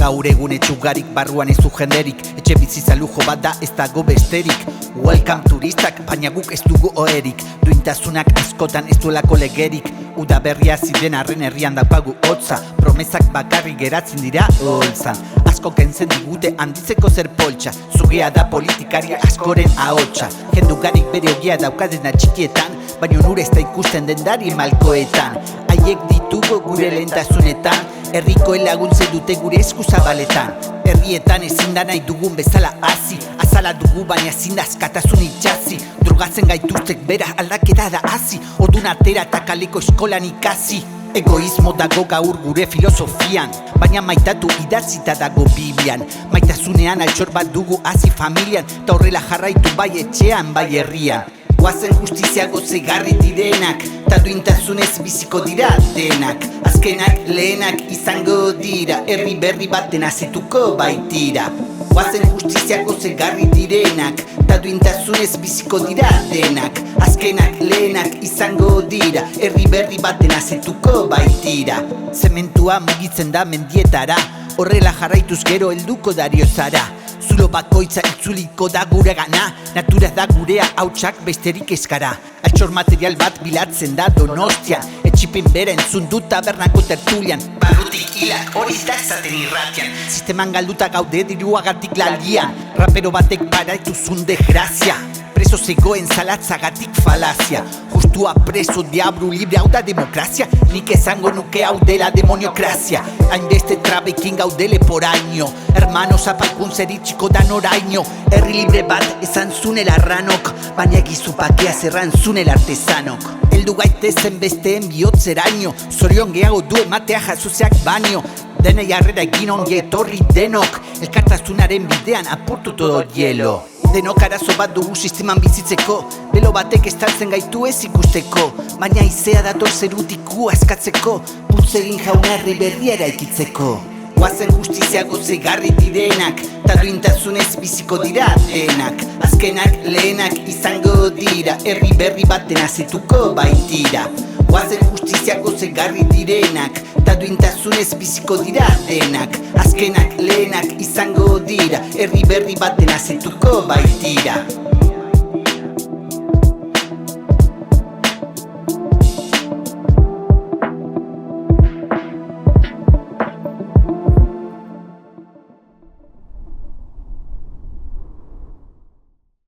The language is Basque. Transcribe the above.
Gaur egun etxugarik barruan ez du jenderik, etxe bizitza lujo bat da ez dago besterik. Welcome turistak, baina guk ez dugu oherik, duintasunak askotan ez duelako legerik. Uda berria ziren arren herrian daukagu hotza, promezak bakarrik geratzen dira holtzan. Asko kentzen digute handitzeko zer poltsa, zugea da politikari askoren ahotsa. Jendugarik bere ogia daukadena txikietan, baina onura ez da ikusten dendari malkoetan. Haiek ditugu gure lehentasunetan, herrikoen laguntzen dute gure esku zabaletan. Herrietan ezin da nahi dugun bezala hazi, azala dugu baina ezin da askatasun itxazi. Drogatzen gaituztek bera aldaketa da hazi, odun atera eta kaleko eskolan ikasi. Egoismo dago gaur gure filosofian, baina maitatu idazita dago Biblian. Maitasunean altxor bat dugu hazi familian, eta horrela jarraitu bai etxean bai herrian. Guazen justizia gozegarri direnak, ta duintasunez biziko dira denak. Azkenak lehenak izango dira, herri berri baten azetuko baitira. Guazen justizia gozegarri direnak, ta duintasunez biziko dira denak. Azkenak lehenak izango dira, herri berri baten azetuko baitira. Zementua mugitzen da mendietara, horrela jarraituz gero helduko dariozara. Zulo bakoitza itzuliko da gure gana, natura da gurea hautsak besterik eskara. Altxor material bat bilatzen da Donostian, etxipen bera entzun dut tabernako tertulian. Barrutik hilak hori da esaten irratian, sisteman galduta gaude diruagatik laldian. Rapero batek paraitu zunde grazia, preso zegoen zalatzagatik falazia. Justua preso, diabru libre, hau da demokrazia. Nik esango nuke hau dela demoniokrazia. Hainbeste trabekin gaudele poraino, hermano zapalkun zeritxiko dan oraino. Herri libre bat esan zunel arranok, baina egizupakea zerran zunel artezanok. Eldu gaitezen besteen bihotzeraino, zorion gehiago du ematea jasozeak baino. Denei harrera egin ongi etorri denok, elkartasunaren bidean apurtu todo hielo. Denok arazo bat dugu sisteman bizitzeko, belo batek estaltzen gaitu ez ikusteko. Baina izea dator zerutiku askatzeko, pultzegin jauna herri berria eraikitzeko. Guazen justizia gozegarri direnak, ta duintasunez biziko dira denak. Azkenak lehenak izango dira, herri berri baten azetuko baitira. Guazen justizia gozegarri direnak, ta duintasunez biziko dira denak. Azkenak lehenak izango dira, herri berri baten azetuko baitira.